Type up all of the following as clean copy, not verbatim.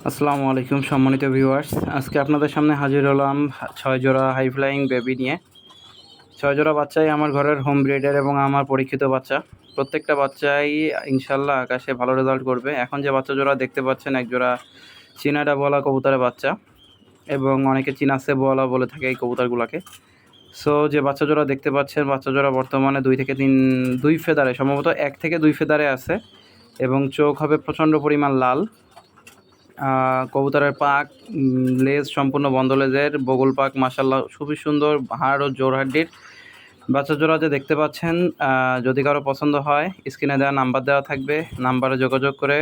আসসালামু আলাইকুম সম্মানিত ভিউয়ার্স, আজকে আপনাদের সামনে হাজির হলাম 6 জোড়া হাই ফ্লাইং বেবি নিয়ে। 6 জোড়া বাচ্চাই আমার ঘরের হোম ব্রিডের এবং আমার পরীক্ষিত বাচ্চা। প্রত্যেকটা বাচ্চাই ইনশাল্লাহ আকাশে ভালো রেজাল্ট করবে। এখন যে বাচ্চা জোড়া দেখতে পাচ্ছেন, এক জোড়া চীনা ডাবওয়ালা কবুতরের বাচ্চা, এবং অনেকে চীনা সেবওয়ালা বলে থাকে এই কবুতরগুলোকে। সো যে বাচ্চা জোড়া দেখতে পাচ্ছেন, বাচ্চা জোড়া বর্তমানে 2 ফেদারে, সম্ভবত 1 থেকে 2 ফেদারে আছে, এবং চোখ হবে প্রচণ্ড পরিমাণ লাল। কবুতরের পাক, লেজ সম্পূর্ণ বন্ধ লেজের, বগল পাক মাশাআল্লাহ খুবই সুন্দর, হাড় ও জোড়হাড্ডির। বাচ্চা জোড়া যে দেখতে পাচ্ছেন, যদি কারো পছন্দ হয় স্ক্রিনে দেওয়া নাম্বার দেওয়া থাকবে, নাম্বারে যোগাযোগ করে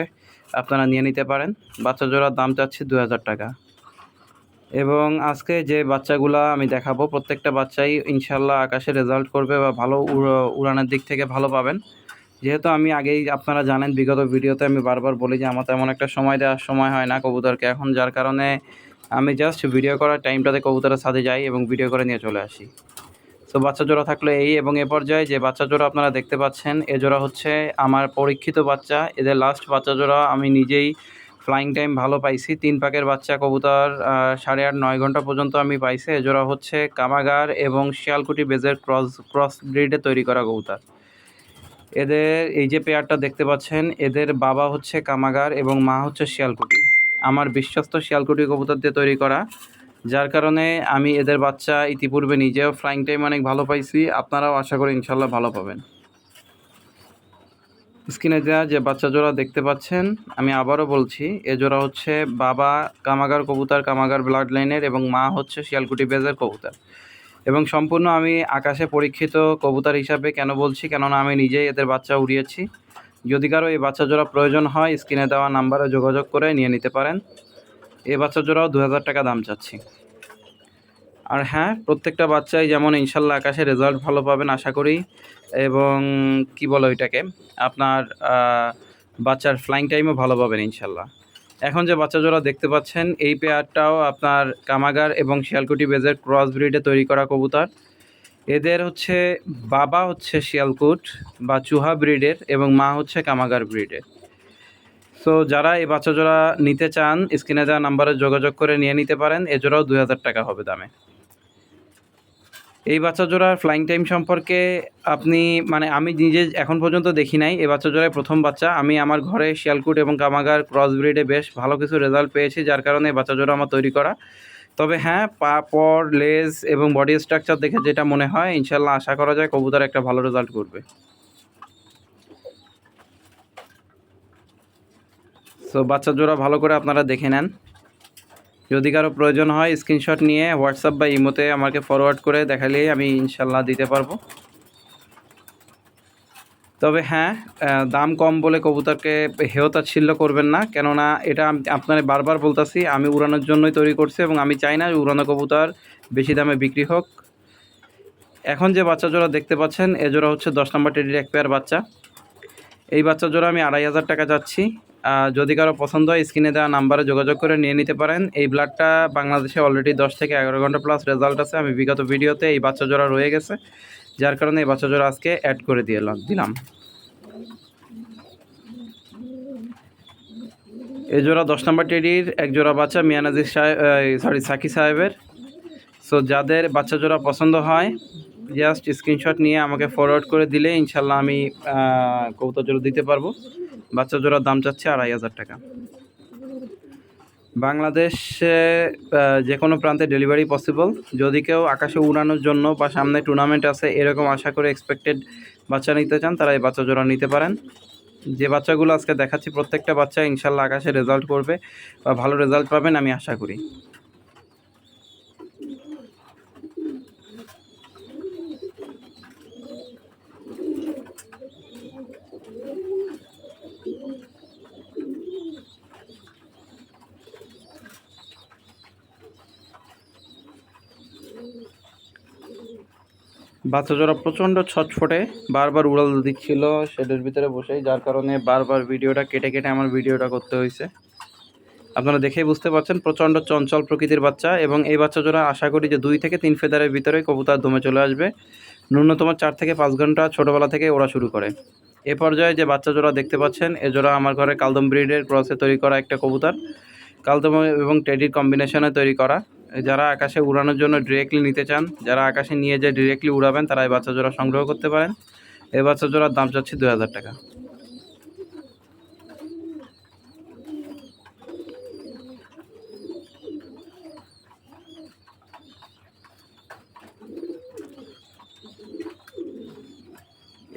আপনারা নিয়ে নিতে পারেন। বাচ্চা জোড়ার দাম চাচ্ছি 2000 টাকা। এবং আজকে যে বাচ্চাগুলা আমি দেখাবো, প্রত্যেকটা বাচ্চাই ইনশাল্লাহ আকাশে রেজাল্ট করবে বা ভালো উড়ানের দিক থেকে ভালো পাবেন। যেহেতু আমি আগেই, আপনারা জানেন, বিগত ভিডিওতে আমি বারবার বলি যে আমার তেমন একটা সময় দেওয়ার সময় হয় না কবুতরকে এখন, যার কারণে আমি জাস্ট ভিডিও করার টাইমটাতে কবুতরের সাথে যাই এবং ভিডিও করে নিয়ে চলে আসি। তো বাচ্চা জোড়া থাকলে এই, এবং এ পর্যায়ে যে বাচ্চা জোড়া আপনারা দেখতে পাচ্ছেন, এ জোড়া হচ্ছে আমার পরীক্ষিত বাচ্চা। এদের লাস্ট বাচ্চা জোড়া আমি নিজেই ফ্লাইং টাইম ভালো পাইছি। 3 পাকের বাচ্চা কবুতর 8.5-9 ঘন্টা পর্যন্ত আমি পাইছি। এ জোড়া হচ্ছে কামাগার এবং শিয়ালকুটি বেজের ক্রস ব্রিডে তৈরি করা কবুতর। এদের এই যে পেয়ারটা দেখতে পাচ্ছেন, এদের বাবা হচ্ছে কামাগার এবং মা হচ্ছে শিয়ালকুটি, আমার বিশ্বস্ত শিয়ালকুটি কবুতর দিয়ে তৈরি করা, যার কারণে আমি এদের বাচ্চা ইতিপূর্বে নিজেও ফ্লাইং টাইম অনেক ভালো পাইছি। আপনারাও আশা করি ইনশাল্লাহ ভালো পাবেন। স্ক্রিনে দেওয়া যে বাচ্চা জোড়া দেখতে পাচ্ছেন, আমি আবারও বলছি, এ জোড়া হচ্ছে বাবা কামাগার কবুতর, কামাগার ব্লাড লাইনের, এবং মা হচ্ছে শিয়ালকুটি বেজের কবুতর। এবং সম্পূর্ণ আমি আকাশে পরীক্ষিত কবুতর হিসাবে কেন বলছি, কেননা আমি নিজেই এদের বাচ্চা উড়িয়েছি। যদি কারো এই বাচ্চা জোড়া প্রয়োজন হয় স্ক্রিনে দেওয়া নাম্বারে যোগাযোগ করে নিয়ে নিতে পারেন। এই বাচ্চা জোড়াও 2000 টাকা দাম চাচ্ছি। আর হ্যাঁ, প্রত্যেকটা বাচ্চাই যেমন ইনশাল্লাহ আকাশে রেজাল্ট ভালো পাবেন আশা করি, এবং কি বলে ওইটাকে, আপনার বাচ্চার ফ্লাইং টাইমও ভালো পাবেন ইনশাল্লাহ। এখন যে বাচ্চা জোড়া দেখতে পাচ্ছেন, এই পেয়ারটাও আপনার কামাগার এবং শিয়ালকুটি বেজের ক্রস ব্রিডে তৈরি করা কবুতর। এদের হচ্ছে বাবা হচ্ছে শিয়ালকুট বা চুহা ব্রিডের এবং মা হচ্ছে কামাগার ব্রিডের। সো যারা এই বাচ্চা জোড়া নিতে চান স্ক্রিনে দেওয়া নাম্বারে যোগাযোগ করে নিয়ে নিতে পারেন। এ জোড়াও 2000 টাকা হবে দামে। এই বাচ্চা জোড়ার ফ্লাইং টাইম সম্পর্কে আপনি, মানে আমি নিজে এখন পর্যন্ত দেখি নাই, এই বাচ্চা জোড়ায় প্রথম বাচ্চা। আমি আমার ঘরে শিয়ালকুট এবং কামাগার ক্রস ব্রিডে বেশ ভালো কিছু রেজাল্ট পেয়েছি, যার কারণে এই বাচ্চা জোড়া আমার তৈরি করা। তবে হ্যাঁ, পা, পর, লেজ এবং বডি স্ট্রাকচার দেখে যেটা মনে হয়, ইনশাল্লাহ আশা করা যায় কবুতর একটা ভালো রেজাল্ট করবে। সো বাচ্চা জোড়া ভালো করে আপনারা দেখে নেন। যদি কারো প্রয়োজন হয় স্ক্রিনশট নিয়ে হোয়াটসঅ্যাপ বা ইমোতে আমাকে ফরওয়ার্ড করে দেখালেই আমি ইনশাল্লাহ দিতে পারবো। তবে হ্যাঁ, দাম কম বলে কবুতরকে হেয় তাচ্ছিল্য করবেন না, কেননা এটা আপনারা বারবার বলতাছি, আমি উড়ানোর জন্যই তৈরি করছি এবং আমি চাই না উড়ানো কবুতর বেশি দামে বিক্রি হোক। এখন যে বাচ্চা জোড়া দেখতে পাচ্ছেন, এ জোড়া হচ্ছে 10 নম্বর টেডির এক পেয়ার বাচ্চা। এই বাচ্চা জোড়া আমি 2500 টাকা যাচ্ছি। যদি কারো পছন্দ হয় স্ক্রিনে দেওয়া নাম্বারে যোগাযোগ করে নিয়ে নিতে পারেন। এই ব্লাডটা বাংলাদেশে অলরেডি 10 থেকে 11 ঘন্টা প্লাস রেজাল্ট আছে। আমি বিগত ভিডিওতে এই বাচ্চা জোড়া রয়ে গেছে, যার কারণে এই বাচ্চা জোড়া আজকে অ্যাড করে দিলাম। এই জোড়া 10 নম্বর টেডির এক জোড়া বাচ্চা মিয়ানাজির সাহেব, সাকি সাহেবের। সো যাদের বাচ্চা জোড়া পছন্দ হয় জাস্ট স্ক্রিনশট নিয়ে আমাকে ফরওয়ার্ড করে দিলে ইনশাল্লাহ আমি কবুতর জোড়া দিতে পারবো। বাচ্চা জোড়ার দাম চাচ্ছে 2500 টাকা। বাংলাদেশে যে কোনো প্রান্তে ডেলিভারি পসিবল। যদি কেউ আকাশে উড়ানোর জন্য বা সামনে টুর্নামেন্ট আছে এরকম আশা করে এক্সপেক্টেড বাচ্চা নিতে চান, তারা এই বাচ্চা জোড়া নিতে পারেন। যে বাচ্চাগুলো আজকে দেখাচ্ছি প্রত্যেকটা বাচ্চা ইনশাল্লাহ আকাশে রেজাল্ট করবে বা ভালো রেজাল্ট পাবেন আমি আশা করি। বাচ্চা জোড়া প্রচণ্ড ছটফটে, বারবার উড়াল দিচ্ছিল শেডের ভিতরে বসেই, যার কারণে বারবার ভিডিওটা কেটে কেটে আমার ভিডিওটা করতে হয়েছে। আপনারা দেখেই বুঝতে পারছেন প্রচণ্ড চঞ্চল প্রকৃতির বাচ্চা, এবং এই বাচ্চা জোড়া আশা করি যে 2 থেকে 3 ফেদারের ভিতরে কবুতর দমে চলে আসবে। ন্যূনতম 4 থেকে 5 ঘন্টা ছোটোবেলা থেকে ওরা শুরু করে। এ পর্যায়ে যে বাচ্চা জোড়া দেখতে পাচ্ছেন, এ জোড়া আমার ঘরে কালদম ব্রিডের ক্রসে তৈরি করা একটা কবুতর। কালদম এবং টেডির কম্বিনেশনে তৈরি করা। যারা আকাশে উড়ানোর জন্য ডিরেক্টলি নিতে চান, যারা আকাশে নিয়ে যেয়ে ডিরেক্টলি উড়াবেন, তারা এই বাচ্চা জোড়া সংগ্রহ করতে পারেন। এই বাচ্চা জোড়ার দাম চাচ্ছি 2000 টাকা।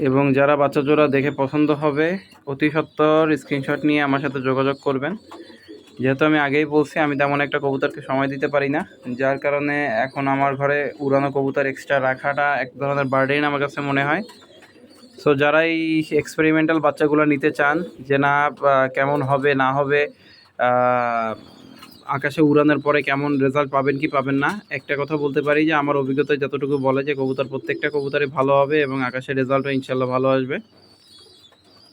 এবং যারা বাচ্চা জোড়া দেখে পছন্দ হবে, অতি সত্বর স্ক্রিনশট নিয়ে আমার সাথে যোগাযোগ করবেন। যেহেতু আমি আগেই বলছি, আমি তেমন একটা কবুতরকে সময় দিতে পারি না, যার কারণে এখন আমার ঘরে উড়ানো কবুতর এক্সট্রা রাখাটা এক ধরনের বার্ডেন আমার কাছে মনে হয়। সো যারা এই এক্সপেরিমেন্টাল বাচ্চাগুলো নিতে চান, যে না কেমন হবে না হবে, আকাশে উড়ানোর পরে কেমন রেজাল্ট পাবেন কি পাবেন না, একটা কথা বলতে পারি যে আমার অভিজ্ঞতায় যতটুকু বলে যে কবুতর প্রত্যেকটা কবুতরই ভালো হবে এবং আকাশের রেজাল্টও ইনশাল্লাহ ভালো আসবে।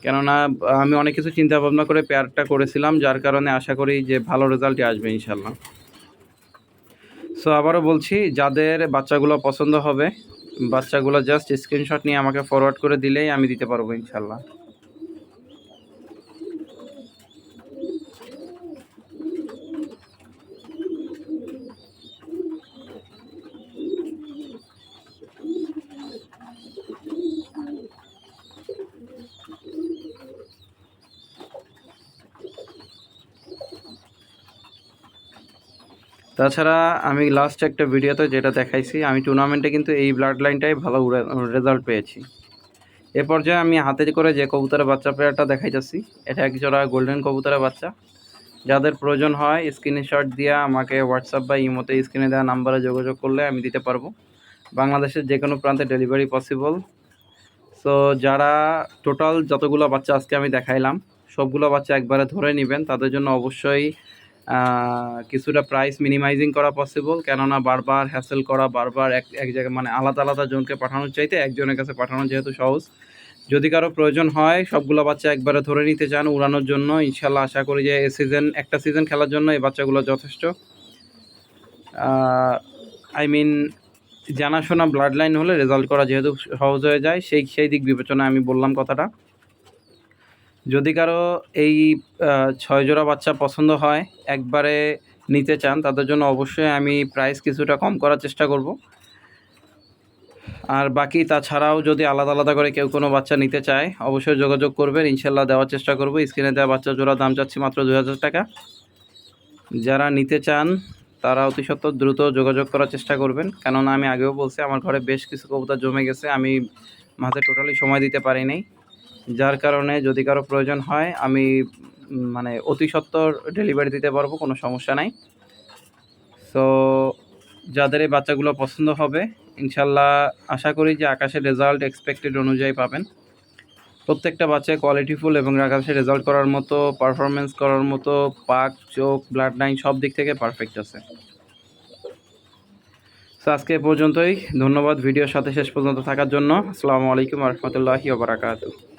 কেননা আমি অনেক কিছু চিন্তা ভাবনা করে পেয়ারটা করেছিলাম, যার কারণে আশা করি যে ভালো রেজাল্টই আসবে ইনশাল্লাহ। সো আবারও বলছি, যাদের বাচ্চাগুলো পছন্দ হবে, বাচ্চাগুলো জাস্ট স্ক্রিনশট নিয়ে আমাকে ফরওয়ার্ড করে দিলেই আমি দিতে পারবো ইনশাল্লাহ। তাছাড়া আমি লাস্ট একটা ভিডিওতে যেটা দেখাইছি, আমি টুর্নামেন্টে কিন্তু এই ব্লাড লাইনটাই ভালো রেজাল্ট পেয়েছি। এ পর্যায়ে আমি হাতে করে যে কবুতরের বাচ্চা পেয়ারটা দেখাইতেছি, এটা এক জোড়া গোল্ডেন কবুতরের বাচ্চা। যাদের প্রয়োজন হয় স্ক্রিনশট দিয়ে আমাকে হোয়াটসঅ্যাপ বা ইমোতে স্ক্রিনে দেওয়া নাম্বারে যোগাযোগ করলে আমি দিতে পারবো। বাংলাদেশের যে কোনো প্রান্তে ডেলিভারি পসিবল। সো যারা টোটাল যতগুলো বাচ্চা আজকে আমি দেখাইলাম, সবগুলো বাচ্চা একবারে ধরে নেবেন, তাদের জন্য অবশ্যই কিছুটা প্রাইস মিনিমাইজিং করা পসিবল। কেননা বারবার হ্যাসেল করা, বারবার এক জায়গায় মানে আলাদা আলাদা জনকে পাঠানোর চাইতে একজনের কাছে পাঠানো যেহেতু সহজ। যদি কারো প্রয়োজন হয়, সবগুলো বাচ্চা একবারে ধরে নিতে চান উড়ানোর জন্য, ইনশাল্লাহ আশা করি যে একটা সিজন খেলার জন্য এই বাচ্চাগুলো যথেষ্ট। আই মিন জানাশোনা ব্লাড লাইন হলে রেজাল্ট করা যেহেতু সহজ হয়ে যায়, সেই দিক বিবেচনায় আমি বললাম কথাটা। যদি কারো এই 6 জোড়া বাচ্চা পছন্দ হয়, একবারে নিতে চান, তাদের জন্য অবশ্যই আমি প্রাইস কিছুটা কম করার চেষ্টা করব। আর বাকি তাছাড়াও যদি আলাদা আলাদা করে কেউ কোনো বাচ্চা নিতে চায়, অবশ্যই যোগাযোগ করবেন, ইনশাল্লাহ দেওয়ার চেষ্টা করব। স্ক্রিনে দেওয়া বাচ্চা জোড়া দাম চাচ্ছি মাত্র 2000 টাকা। যারা নিতে চান তারা অতি সত্বর দ্রুত যোগাযোগ করার চেষ্টা করবেন, কেননা আমি আগেও বলছি আমার ঘরে বেশ কিছু কবুতর জমে গেছে, আমি মাঝে টোটালি সময় দিতে পারি নাই, যার কারণে যদি কারো প্রয়োজন হয় আমি মানে অতি সত্বর ডেলিভারি দিতে পারবো, কোনো সমস্যা নাই। সো যাদের এই বাচ্চাগুলো পছন্দ হবে, ইনশাল্লাহ আশা করি যে আকাশের রেজাল্ট এক্সপেক্টেড অনুযায়ী পাবেন। প্রত্যেকটা বাচ্চায় কোয়ালিটিফুল এবং আকাশে রেজাল্ট করার মতো, পারফরমেন্স করার মতো, পাক, চোখ, ব্লাড লাইন সব দিক থেকে পারফেক্ট আছে। সো আজকে এ পর্যন্তই। ধন্যবাদ ভিডিওর সাথে শেষ পর্যন্ত থাকার জন্য। আসসালামু আলাইকুম ওয়া রাহমাতুল্লাহি ওয়া বারাকাতুহু।